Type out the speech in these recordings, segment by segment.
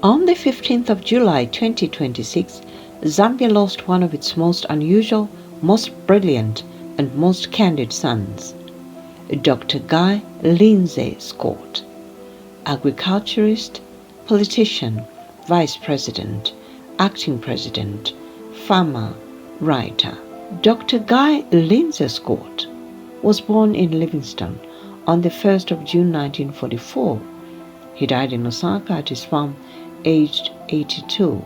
On the 15th of July 2026, Zambia lost one of its most unusual, most brilliant, and most candid sons, Dr. Guy Lindsay Scott, agriculturist, politician, vice president, acting president, farmer, writer. Dr. Guy Lindsay Scott was born in Livingstone on the 1st of June 1944. He died in Lusaka at his farm, aged 82.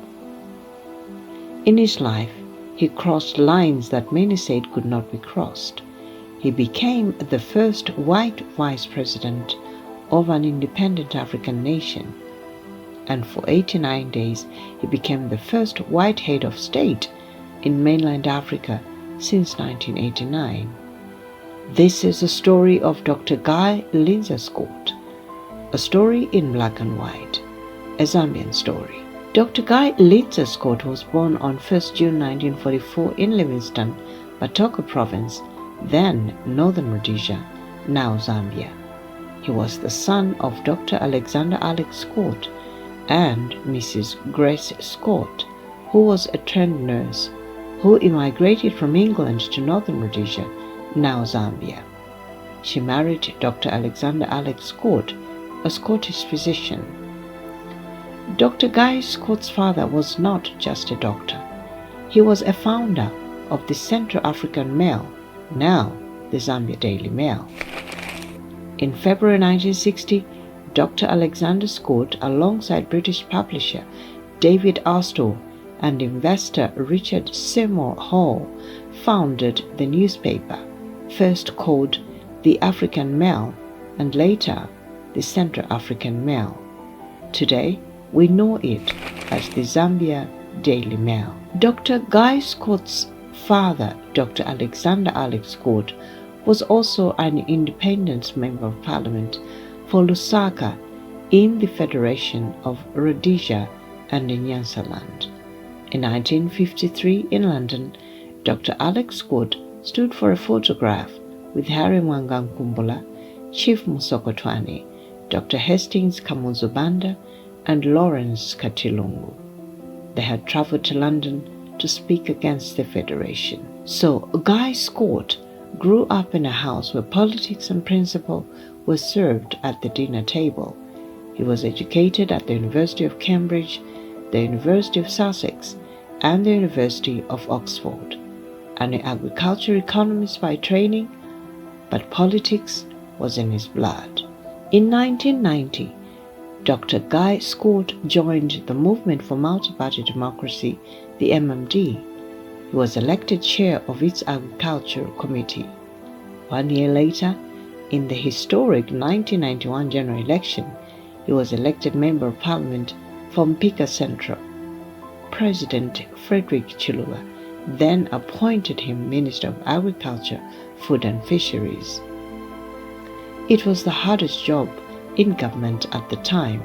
In his life, he crossed lines that many said could not be crossed. He became the first white vice president of an independent African nation, and for 89 days he became the first white head of state in mainland Africa since 1989. This is the story of Dr. Guy Lindsay Scott, a story in black and white, a Zambian story. Dr. Guy Lindsay Scott was born on 1st June 1944 in Livingstone, Batoka Province, then Northern Rhodesia, now Zambia. He was the son of Dr. Alexander Alex Scott and Mrs. Grace Scott, who was a trained nurse, who immigrated from England to Northern Rhodesia, now Zambia. She married Dr. Alexander Alex Scott, a Scottish physician. Dr. Guy Scott's father was not just a doctor. He was a founder of the Central African Mail, now the Zambia Daily Mail. In February 1960, Dr. Alexander Scott, alongside British publisher David Astor and investor Richard Seymour Hall, founded the newspaper, first called the African Mail and later the Central African Mail. Today, we know it as the Zambia Daily Mail. Dr. Guy Scott's father, Dr. Alexander Alex Scott, was also an independent member of parliament for Lusaka in the Federation of Rhodesia and Nyansaland. In 1953 in London, Dr. Alex Scott stood for a photograph with Harry Mwanga Nkumbula, Chief Musokotwane, Dr. Hastings Kamuzubanda, and Lawrence Katilungu. They had travelled to London to speak against the Federation. So Guy Scott grew up in a house where politics and principle were served at the dinner table. He was educated at the University of Cambridge, the University of Sussex, and the University of Oxford, an agricultural economist by training, but politics was in his blood. In 1990, Dr. Guy Scott joined the Movement for Multi-Party Democracy, the MMD. He was elected chair of its Agricultural Committee. 1 year later, in the historic 1991 general election, he was elected Member of Parliament for Mpika Central. President Frederick Chiluba then appointed him Minister of Agriculture, Food and Fisheries. It was the hardest job in government at the time.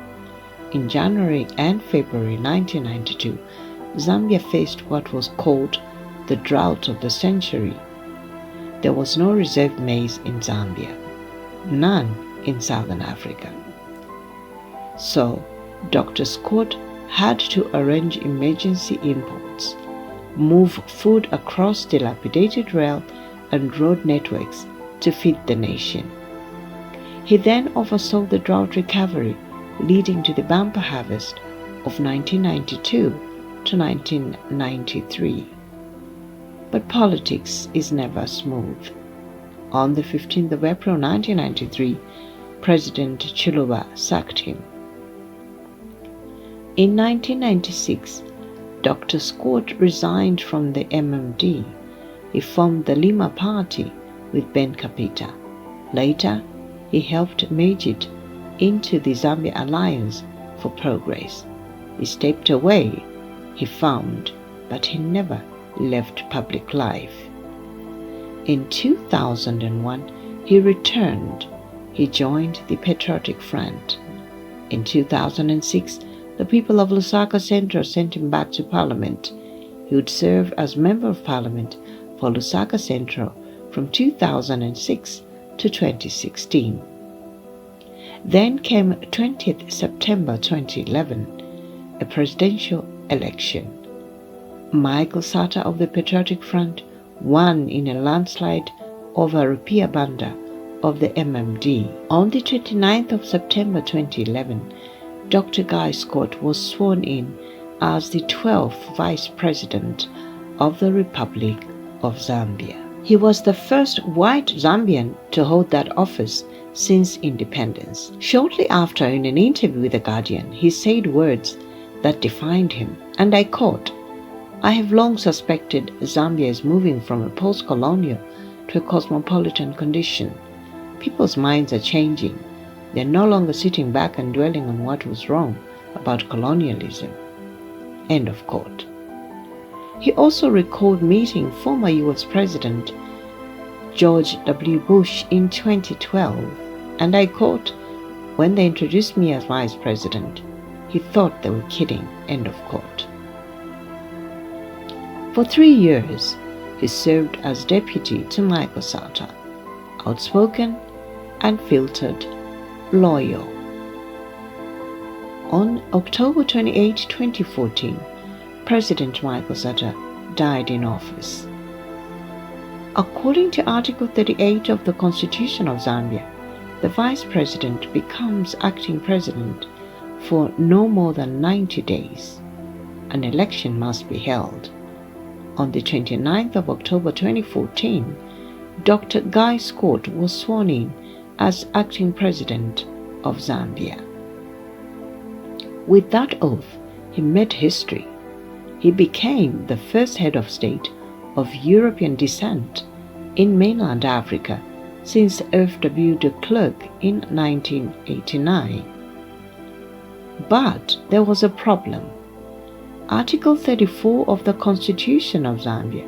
In January and February 1992, Zambia faced what was called the drought of the century. There was no reserve maize in Zambia, none in Southern Africa. So, Dr. Scott had to arrange emergency imports, move food across dilapidated rail and road networks to feed the nation. He then oversaw the drought recovery, leading to the bumper harvest of 1992 to 1993. But politics is never smooth. On the 15th of April 1993, President Chiluba sacked him. In 1996, Dr. Scott resigned from the MMD. He formed the Lima Party with Ben Kapita. Later, he helped merge it into the Zambia Alliance for Progress. He stepped away, he found, but he never left public life. In 2001, he returned. He joined the Patriotic Front. In 2006, the people of Lusaka Central sent him back to Parliament. He would serve as Member of Parliament for Lusaka Central from 2006 to 2016. Then came 20th September 2011. a presidential election. Michael Sata of the Patriotic Front won in a landslide over Rupiah Banda of the MMD. On the 29th of September 2011, Dr. Guy Scott was sworn in as the 12th Vice President of the Republic of Zambia. He was the first white Zambian to hold that office since independence. Shortly after, in an interview with The Guardian, he said words that defined him, and I quote, "I have long suspected Zambia is moving from a post-colonial to a cosmopolitan condition. People's minds are changing. They're no longer sitting back and dwelling on what was wrong about colonialism." End of quote. He also recalled meeting former US President George W. Bush in 2012, and I quote, "When they introduced me as Vice President, he thought they were kidding." End of quote. For 3 years, he served as deputy to Michael Sata, outspoken, unfiltered, loyal. On October 28, 2014, President Michael Sata died in office. According to Article 38 of the Constitution of Zambia, the Vice President becomes acting president for no more than 90 days. An election must be held. On the 29th of October 2014, Dr. Guy Scott was sworn in as acting president of Zambia. With that oath, he made history. He became the first head of state of European descent in mainland Africa since F.W. de Klerk in 1989. But there was a problem. Article 34 of the Constitution of Zambia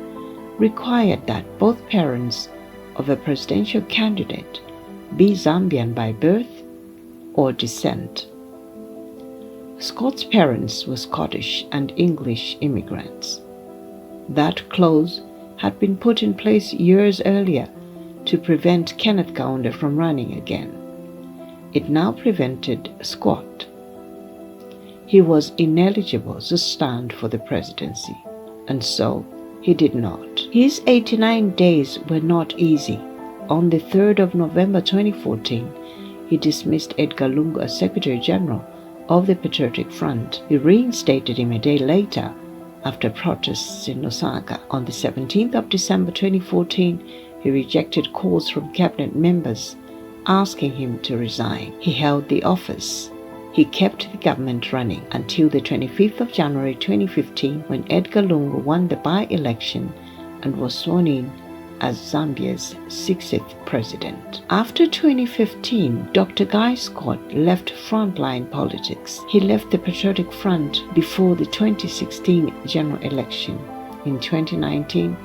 required that both parents of a presidential candidate be Zambian by birth or descent. Scott's parents were Scottish and English immigrants. That clause had been put in place years earlier to prevent Kenneth Kaunda from running again. It now prevented Scott. He was ineligible to stand for the presidency, and so he did not. His 89 days were not easy. On the 3rd of November 2014, he dismissed Edgar Lungu as Secretary General of the Patriotic Front. He reinstated him a day later after protests in Lusaka. On the 17th of December 2014, he rejected calls from cabinet members asking him to resign. He held the office. He kept the government running until the 25th of January 2015, when Edgar Lungu won the by-election and was sworn in as Zambia's 60th president. After 2015, Dr. Guy Scott left frontline politics. He left the Patriotic Front before the 2016 general election. In 2019,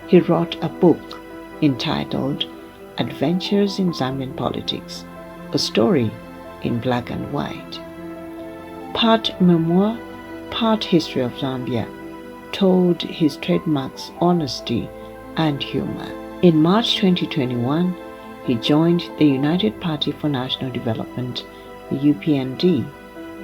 he wrote a book entitled Adventures in Zambian Politics, a story in black and white. Part memoir, part history of Zambia, told his trademarks honesty and humor. In March 2021, he joined the United Party for National Development, the UPND.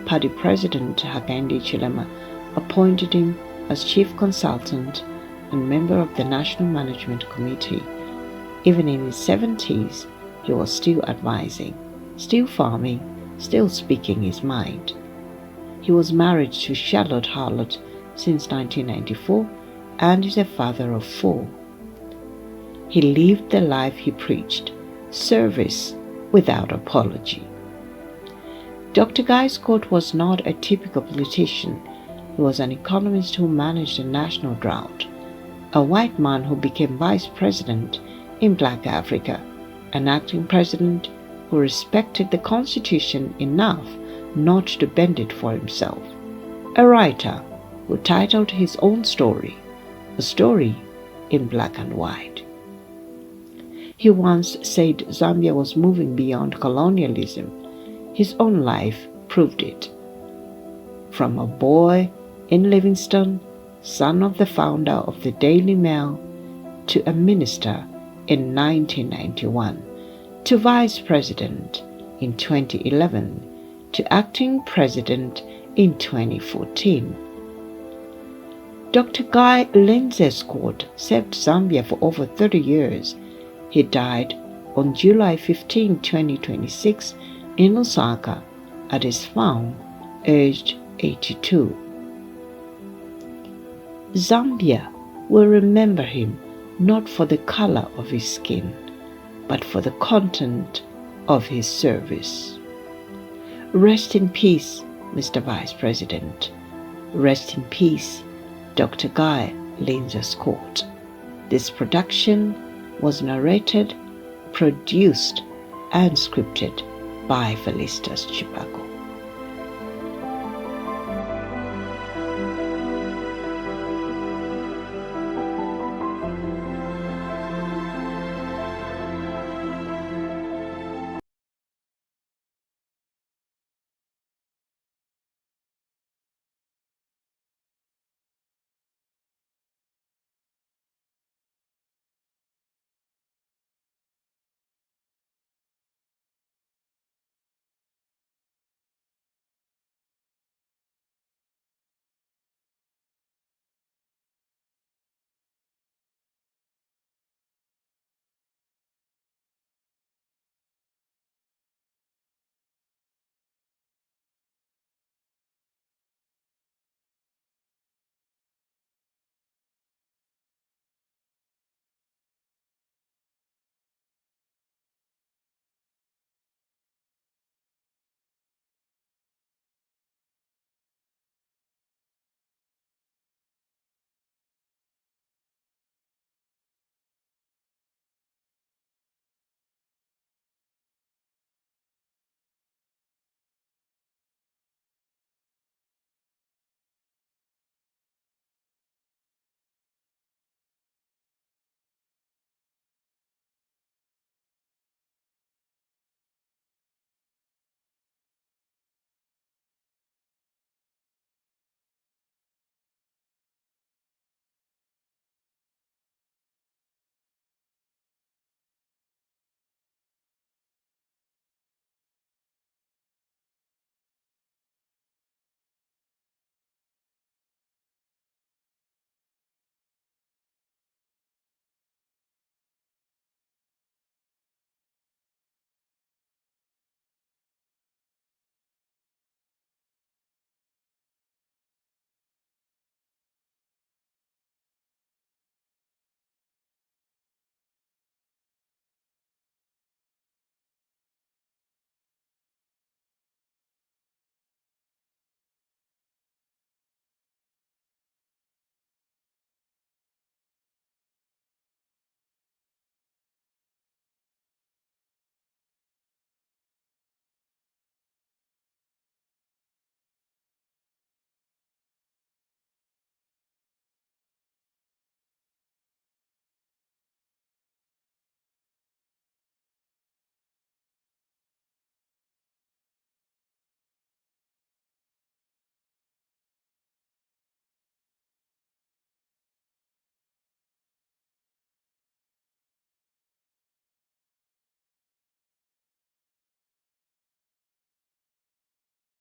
Party President Hakainde Hichilema appointed him as chief consultant and member of the National Management Committee. Even in his 70s, he was still advising, still farming, still speaking his mind. He was married to Charlotte Harlot since 1994 and is a father of 4. He lived the life he preached, service without apology. Dr. Guy Scott was not a typical politician. He was an economist who managed a national drought, a white man who became vice president in Black Africa, an acting president who respected the Constitution enough not to bend it for himself, a writer who titled his own story, a story in black and white. He once said Zambia was moving beyond colonialism. His own life proved it. From a boy in Livingstone, son of the founder of the Daily Mail, to a minister in 1991, to vice president in 2011, to acting president in 2014. Dr. Guy Lindsay Scott served Zambia for over 30 years. He died on July 15, 2026 in Lusaka at his farm, aged 82. Zambia will remember him not for the color of his skin, but for the content of his service. Rest in peace, Mr. Vice President. Rest in peace, Dr. Guy Lindsay Scott. This production was narrated, produced, and scripted by Felicitas Chipago.